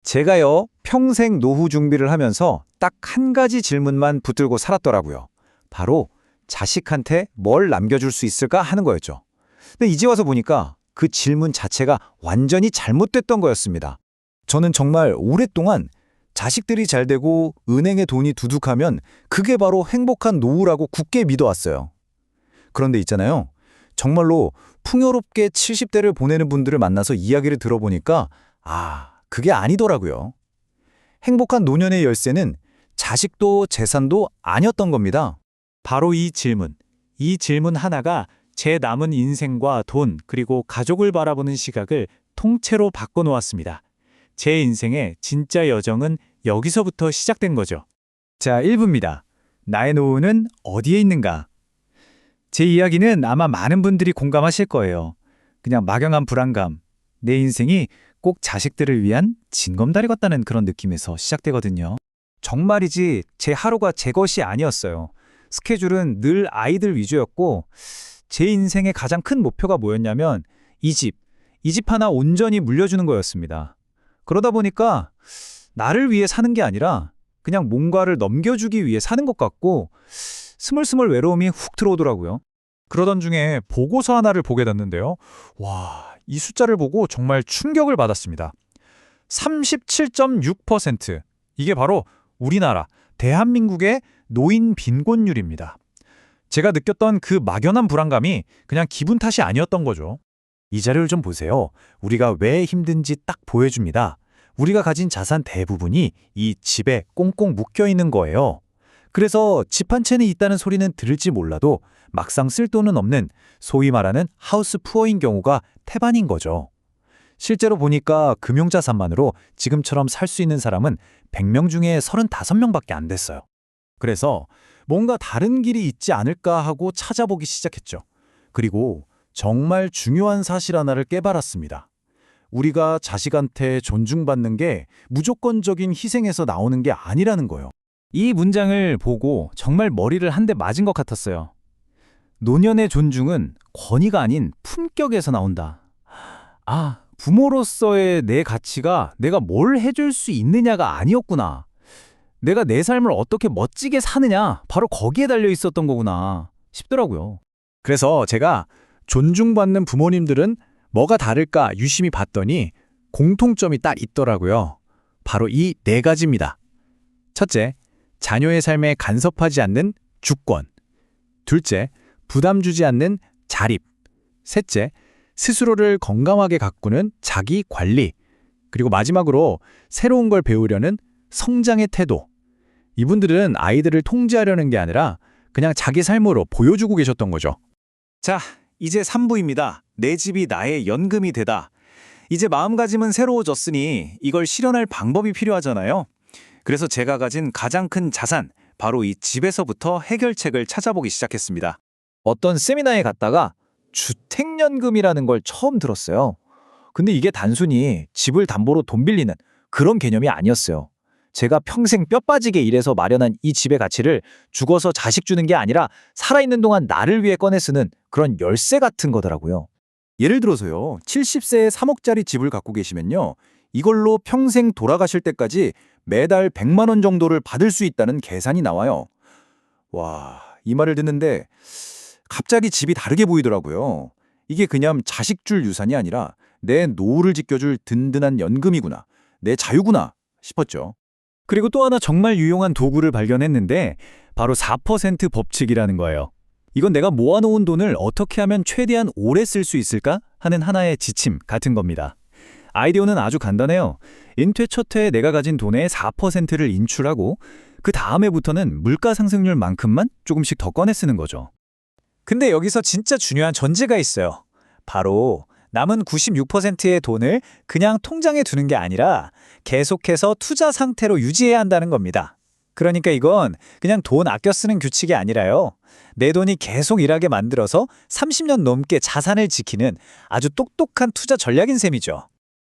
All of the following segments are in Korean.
제가요, 평생 노후 준비를 하면서 딱 한 가지 질문만 붙들고 살았더라고요. 바로 자식한테 뭘 남겨줄 수 있을까 하는 거였죠. 근데 이제 와서 보니까 그 질문 자체가 완전히 잘못됐던 거였습니다. 저는 정말 오랫동안 자식들이 잘 되고 은행에 돈이 두둑하면 그게 바로 행복한 노후라고 굳게 믿어왔어요. 그런데 있잖아요. 정말로 풍요롭게 70대를 보내는 분들을 만나서 이야기를 들어보니까 그게 아니더라고요. 행복한 노년의 열쇠는 자식도 재산도 아니었던 겁니다. 바로 이 질문 하나가 제 남은 인생과 돈, 그리고 가족을 바라보는 시각을 통째로 바꿔놓았습니다. 제 인생의 진짜 여정은 여기서부터 시작된 거죠. 자, 1부입니다. 나의 노후는 어디에 있는가? 제 이야기는 아마 많은 분들이 공감하실 거예요. 그냥 막연한 불안감, 내 인생이 꼭 자식들을 위한 징검다리 같다는 그런 느낌에서 시작되거든요. 정말이지 제 하루가 제 것이 아니었어요. 스케줄은 늘 아이들 위주였고 제 인생의 가장 큰 목표가 뭐였냐면 이 집 하나 온전히 물려주는 거였습니다. 그러다 보니까 나를 위해 사는 게 아니라 그냥 뭔가를 넘겨주기 위해 사는 것 같고 스물스물 외로움이 훅 들어오더라고요. 그러던 중에 보고서 하나를 보게 됐는데요. 와, 이 숫자를 보고 정말 충격을 받았습니다. 37.6%. 이게 바로 우리나라, 대한민국의 노인 빈곤율입니다. 제가 느꼈던 그 막연한 불안감이 그냥 기분 탓이 아니었던 거죠. 이 자료를 좀 보세요. 우리가 왜 힘든지 딱 보여줍니다. 우리가 가진 자산 대부분이 이 집에 꽁꽁 묶여 있는 거예요. 그래서 집 한 채는 있다는 소리는 들을지 몰라도 막상 쓸 돈은 없는 소위 말하는 하우스 푸어인 경우가 태반인 거죠. 실제로 보니까 금융자산만으로 지금처럼 살 수 있는 사람은 100명 중에 35명밖에 안 됐어요. 그래서 뭔가 다른 길이 있지 않을까 하고 찾아보기 시작했죠. 그리고 정말 중요한 사실 하나를 깨달았습니다. 우리가 자식한테 존중받는 게 무조건적인 희생에서 나오는 게 아니라는 거예요. 이 문장을 보고 정말 머리를 한 대 맞은 것 같았어요. 노년의 존중은 권위가 아닌 품격에서 나온다. 부모로서의 내 가치가 내가 뭘 해줄 수 있느냐가 아니었구나. 내가 내 삶을 어떻게 멋지게 사느냐, 바로 거기에 달려 있었던 거구나 싶더라고요. 그래서 제가 존중받는 부모님들은 뭐가 다를까 유심히 봤더니 공통점이 딱 있더라고요. 바로 이 네 가지입니다. 첫째, 자녀의 삶에 간섭하지 않는 주권. 둘째, 부담 주지 않는 자립. 셋째, 스스로를 건강하게 가꾸는 자기 관리. 그리고 마지막으로 새로운 걸 배우려는 성장의 태도. 이분들은 아이들을 통제하려는 게 아니라 그냥 자기 삶으로 보여주고 계셨던 거죠. 자, 이제 3부입니다. 내 집이 나의 연금이 되다. 이제 마음가짐은 새로워졌으니 이걸 실현할 방법이 필요하잖아요. 그래서 제가 가진 가장 큰 자산, 바로 이 집에서부터 해결책을 찾아보기 시작했습니다. 어떤 세미나에 갔다가 주택연금이라는 걸 처음 들었어요. 근데 이게 단순히 집을 담보로 돈 빌리는 그런 개념이 아니었어요. 제가 평생 뼈 빠지게 일해서 마련한 이 집의 가치를 죽어서 자식 주는 게 아니라 살아있는 동안 나를 위해 꺼내 쓰는 그런 열쇠 같은 거더라고요. 예를 들어서요, 70세에 3억짜리 집을 갖고 계시면요, 이걸로 평생 돌아가실 때까지 매달 100만 원 정도를 받을 수 있다는 계산이 나와요. 와, 이 말을 듣는데 갑자기 집이 다르게 보이더라고요. 이게 그냥 자식 줄 유산이 아니라 내 노후를 지켜줄 든든한 연금이구나, 내 자유구나 싶었죠. 그리고 또 하나 정말 유용한 도구를 발견했는데 바로 4% 법칙이라는 거예요. 이건 내가 모아놓은 돈을 어떻게 하면 최대한 오래 쓸 수 있을까 하는 하나의 지침 같은 겁니다. 아이디어는 아주 간단해요. 인퇴 첫 해에 내가 가진 돈의 4%를 인출하고 그 다음해부터는 물가 상승률만큼만 조금씩 더 꺼내 쓰는 거죠. 근데 여기서 진짜 중요한 전제가 있어요. 바로 남은 96%의 돈을 그냥 통장에 두는 게 아니라 계속해서 투자 상태로 유지해야 한다는 겁니다. 그러니까 이건 그냥 돈 아껴 쓰는 규칙이 아니라요, 내 돈이 계속 일하게 만들어서 30년 넘게 자산을 지키는 아주 똑똑한 투자 전략인 셈이죠.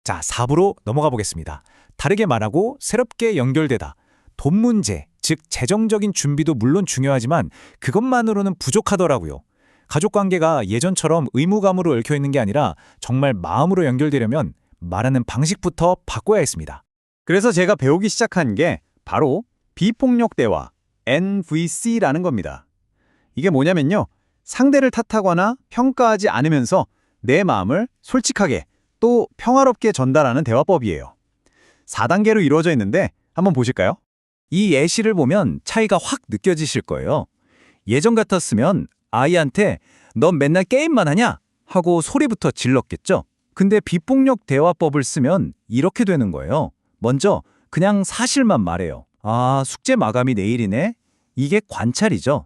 자, 4부로 넘어가 보겠습니다. 다르게 말하고 새롭게 연결되다. 돈 문제, 즉 재정적인 준비도 물론 중요하지만 그것만으로는 부족하더라고요. 가족관계가 예전처럼 의무감으로 얽혀있는 게 아니라 정말 마음으로 연결되려면 말하는 방식부터 바꿔야 했습니다. 그래서 제가 배우기 시작한 게 바로 비폭력 대화, NVC라는 겁니다. 이게 뭐냐면요. 상대를 탓하거나 평가하지 않으면서 내 마음을 솔직하게 또 평화롭게 전달하는 대화법이에요. 4단계로 이루어져 있는데 한번 보실까요? 이 예시를 보면 차이가 확 느껴지실 거예요. 예전 같았으면 아이한테 넌 맨날 게임만 하냐? 하고 소리부터 질렀겠죠. 근데 비폭력 대화법을 쓰면 이렇게 되는 거예요. 먼저 그냥 사실만 말해요. 아, 숙제 마감이 내일이네? 이게 관찰이죠.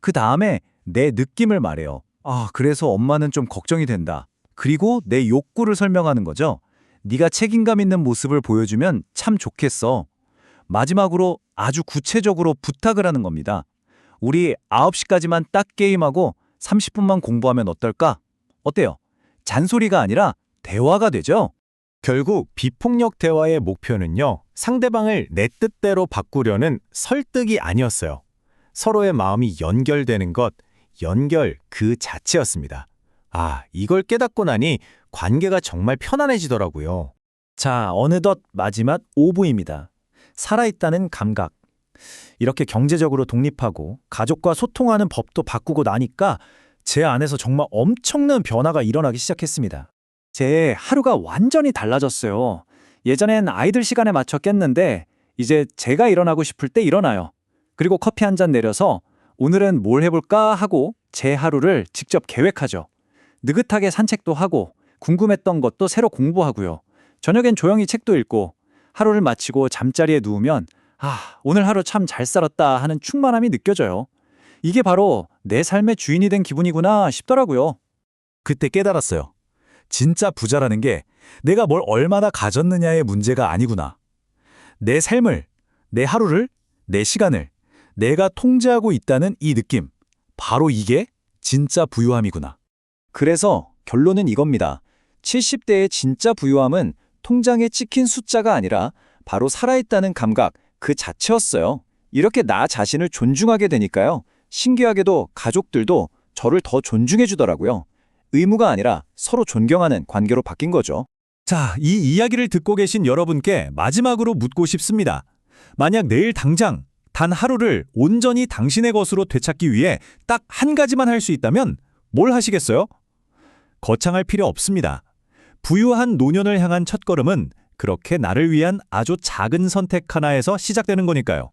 그 다음에 내 느낌을 말해요. 아, 그래서 엄마는 좀 걱정이 된다. 그리고 내 욕구를 설명하는 거죠. 네가 책임감 있는 모습을 보여주면 참 좋겠어. 마지막으로 아주 구체적으로 부탁을 하는 겁니다. 우리 9시까지만 딱 게임하고 30분만 공부하면 어떨까? 어때요? 잔소리가 아니라 대화가 되죠? 결국 비폭력 대화의 목표는요. 상대방을 내 뜻대로 바꾸려는 설득이 아니었어요. 서로의 마음이 연결되는 것, 연결 그 자체였습니다. 아, 이걸 깨닫고 나니 관계가 정말 편안해지더라고요. 자, 어느덧 마지막 5부입니다. 살아있다는 감각. 이렇게 경제적으로 독립하고 가족과 소통하는 법도 바꾸고 나니까 제 안에서 정말 엄청난 변화가 일어나기 시작했습니다. 제 하루가 완전히 달라졌어요. 예전엔 아이들 시간에 맞춰 깼는데 이제 제가 일어나고 싶을 때 일어나요. 그리고 커피 한 잔 내려서 오늘은 뭘 해볼까 하고 제 하루를 직접 계획하죠. 느긋하게 산책도 하고 궁금했던 것도 새로 공부하고요. 저녁엔 조용히 책도 읽고 하루를 마치고 잠자리에 누우면 아, 오늘 하루 참 잘 살았다 하는 충만함이 느껴져요. 이게 바로 내 삶의 주인이 된 기분이구나 싶더라고요. 그때 깨달았어요. 진짜 부자라는 게 내가 뭘 얼마나 가졌느냐의 문제가 아니구나. 내 삶을, 내 하루를, 내 시간을 내가 통제하고 있다는 이 느낌. 바로 이게 진짜 부유함이구나. 그래서 결론은 이겁니다. 70대의 진짜 부유함은 통장에 찍힌 숫자가 아니라 바로 살아있다는 감각 그 자체였어요. 이렇게 나 자신을 존중하게 되니까요. 신기하게도 가족들도 저를 더 존중해 주더라고요. 의무가 아니라 서로 존경하는 관계로 바뀐 거죠. 자, 이 이야기를 듣고 계신 여러분께 마지막으로 묻고 싶습니다. 만약 내일 당장 단 하루를 온전히 당신의 것으로 되찾기 위해 딱 한 가지만 할 수 있다면 뭘 하시겠어요? 거창할 필요 없습니다. 부유한 노년을 향한 첫걸음은 그렇게 나를 위한 아주 작은 선택 하나에서 시작되는 거니까요.